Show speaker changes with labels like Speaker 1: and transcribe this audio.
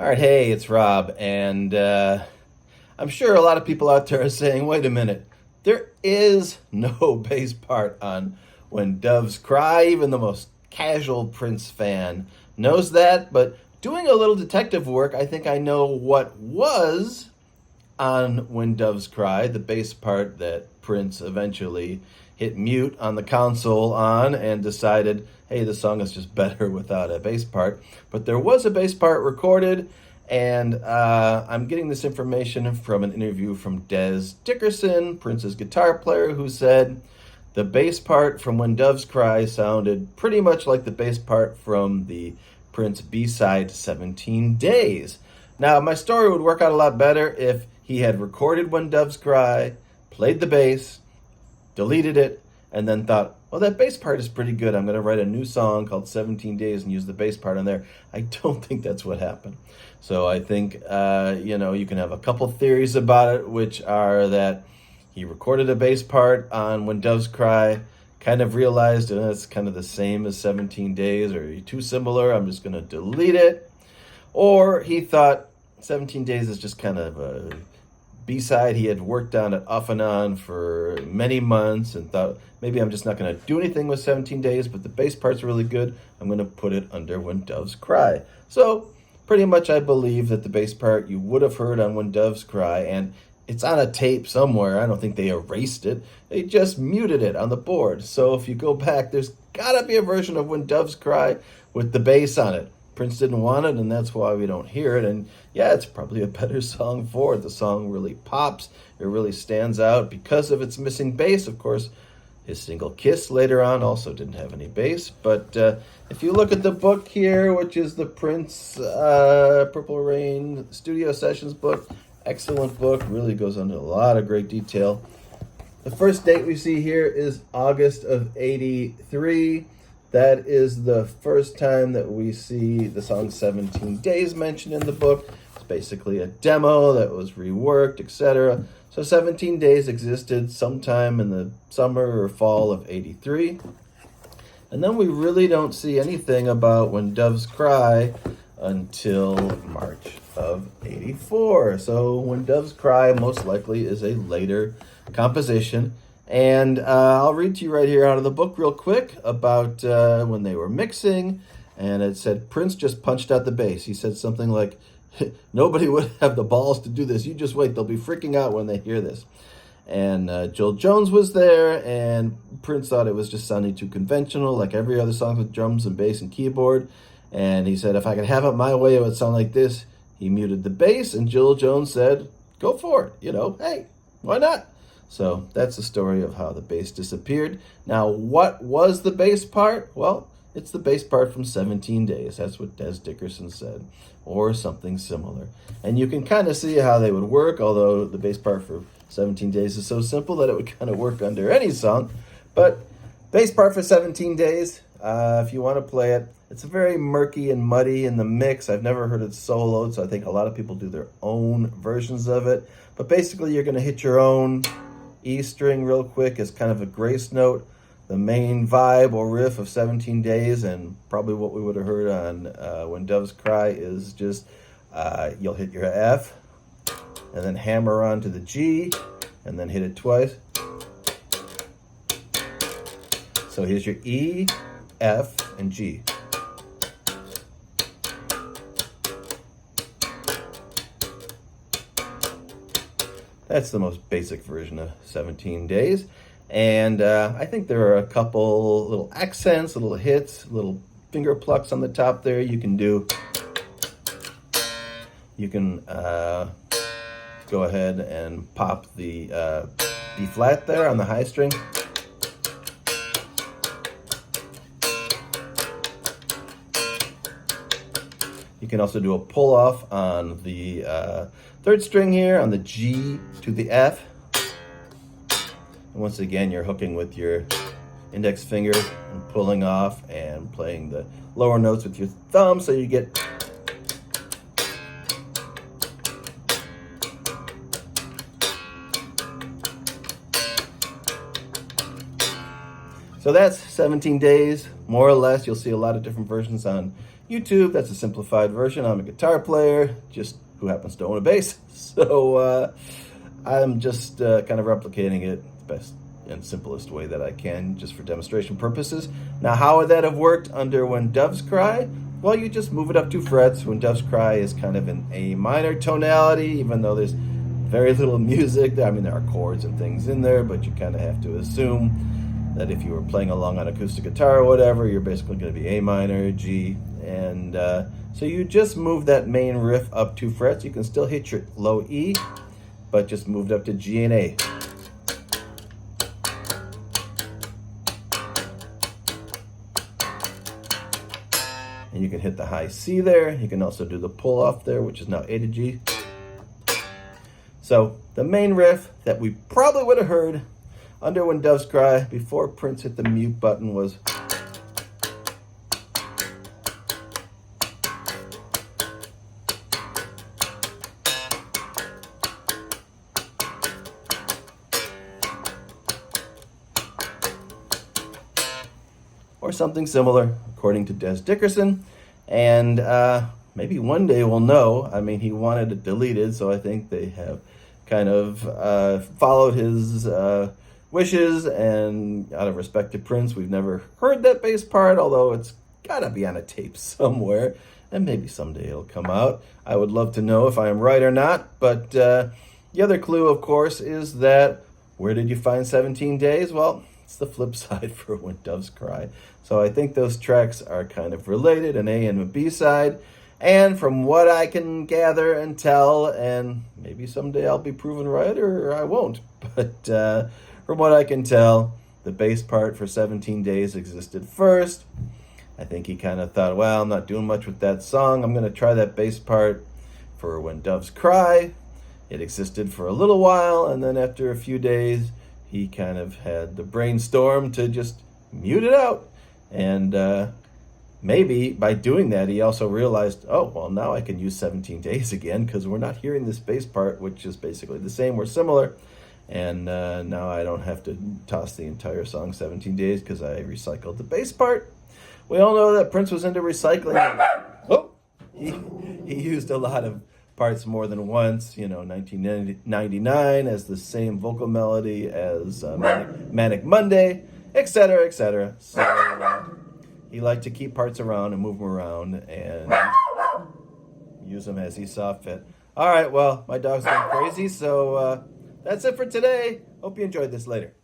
Speaker 1: All right, hey, it's Rob, and I'm sure a lot of people out there are saying, wait a minute, there is no bass part on When Doves Cry. Even the most casual Prince fan knows that, but doing a little detective work, I think I know what was on When Doves Cry, the bass part that Prince eventually hit mute on the console on and decided, hey, the song is just better without a bass part. But there was a bass part recorded, and I'm getting this information from an interview from Des Dickerson, Prince's guitar player, who said the bass part from When Doves Cry sounded pretty much like the bass part from the Prince B-side 17 Days. Now, my story would work out a lot better if he had recorded When Doves Cry, played the bass, deleted it, and then thought, well, that bass part is pretty good. I'm going to write a new song called 17 Days and use the bass part on there. I don't think that's what happened. So I think, you can have a couple theories about it, which are that he recorded a bass part on When Doves Cry, kind of realized it's kind of the same as 17 Days, or too similar, I'm just going to delete it. Or he thought 17 Days is just kind of a B-side. He had worked on it off and on for many months and thought, maybe I'm just not going to do anything with 17 Days, but the bass part's really good. I'm going to put it under When Doves Cry. So pretty much I believe that the bass part you would have heard on When Doves Cry, and it's on a tape somewhere. I don't think they erased it. They just muted it on the board. So if you go back, there's got to be a version of When Doves Cry with the bass on it. Prince didn't want it, and that's why we don't hear it. And yeah, it's probably a better song for it. The song really pops. It really stands out because of its missing bass. Of course, his single Kiss later on also didn't have any bass. But if you look at the book here, which is the Prince Purple Rain Studio Sessions book, excellent book, really goes into a lot of great detail. The first date we see here is August of '83. That is the first time that we see the song 17 Days mentioned in the book. It's basically a demo that was reworked, etc. So 17 Days existed sometime in the summer or fall of '83. And then we really don't see anything about When Doves Cry until March of '84. So When Doves Cry most likely is a later composition. And I'll read to you right here out of the book real quick about when they were mixing. And it said, Prince just punched out the bass. He said something like, nobody would have the balls to do this. You just wait. They'll be freaking out when they hear this. And Joel Jones was there, and Prince thought it was just sounding too conventional, like every other song with drums and bass and keyboard. And he said, if I could have it my way, it would sound like this. He muted the bass, and Joel Jones said, go for it. Hey, why not? So that's the story of how the bass disappeared. Now, what was the bass part? Well, it's the bass part from 17 Days. That's what Des Dickerson said, or something similar. And you can kind of see how they would work, although the bass part for 17 Days is so simple that it would kind of work under any song. But bass part for 17 Days, if you want to play it, it's very murky and muddy in the mix. I've never heard it soloed, so I think a lot of people do their own versions of it. But basically, you're going to hit your own E string real quick as kind of a grace note, the main vibe or riff of 17 Days, and probably what we would have heard on When Doves Cry is just you'll hit your F and then hammer on to the G and then hit it twice. So here's your E, F, and G. That's the most basic version of 17 Days. And I think there are a couple little accents, little hits, little finger plucks on the top there you can do. You can go ahead and pop the B flat there on the high string. You can also do a pull off on the third string here on the G to the F. And once again, you're hooking with your index finger and pulling off and playing the lower notes with your thumb so you get. So that's 17 Days, more or less. You'll see a lot of different versions on YouTube, that's a simplified version. I'm a guitar player, just who happens to own a bass. So I'm just kind of replicating it the best and simplest way that I can, just for demonstration purposes. Now, how would that have worked under When Doves Cry? Well, you just move it up 2 frets. When Doves Cry is kind of an A minor tonality, even though there's very little music. I mean, there are chords and things in there, but you kind of have to assume that if you were playing along on acoustic guitar or whatever, you're basically going to be A minor, G, and so you just move that main riff up 2 frets. You can still hit your low E, but just moved up to G and A. And you can hit the high C there. You can also do the pull off there, which is now A to G. So the main riff that we probably would have heard under When Doves Cry before Prince hit the mute button was or something similar, according to Des Dickerson. And maybe one day we'll know. I mean, he wanted it deleted, so I think they have kind of followed his wishes, and out of respect to Prince, we've never heard that bass part, although it's gotta be on a tape somewhere, and maybe someday it'll come out. I would love to know if I am right or not, but the other clue, of course, is that where did you find 17 Days? Well, it's the flip side for When Doves Cry. So I think those tracks are kind of related, an A and a B side. And from what I can gather and tell, and maybe someday I'll be proven right or I won't, but from what I can tell, the bass part for 17 Days existed first. I think he kind of thought, well, I'm not doing much with that song. I'm going to try that bass part for When Doves Cry. It existed for a little while, and then after a few days, he kind of had the brainstorm to just mute it out. And maybe by doing that, he also realized, oh, well, now I can use 17 Days again because we're not hearing this bass part, which is basically the same or similar. And now I don't have to toss the entire song 17 Days because I recycled the bass part. We all know that Prince was into recycling. Oh, he used a lot of parts more than once. 1999 as the same vocal melody as Manic Monday, etc., etc. So he liked to keep parts around and move them around and use them as he saw fit. All right, well, my dog's going crazy, so that's it for today. Hope you enjoyed this. Later.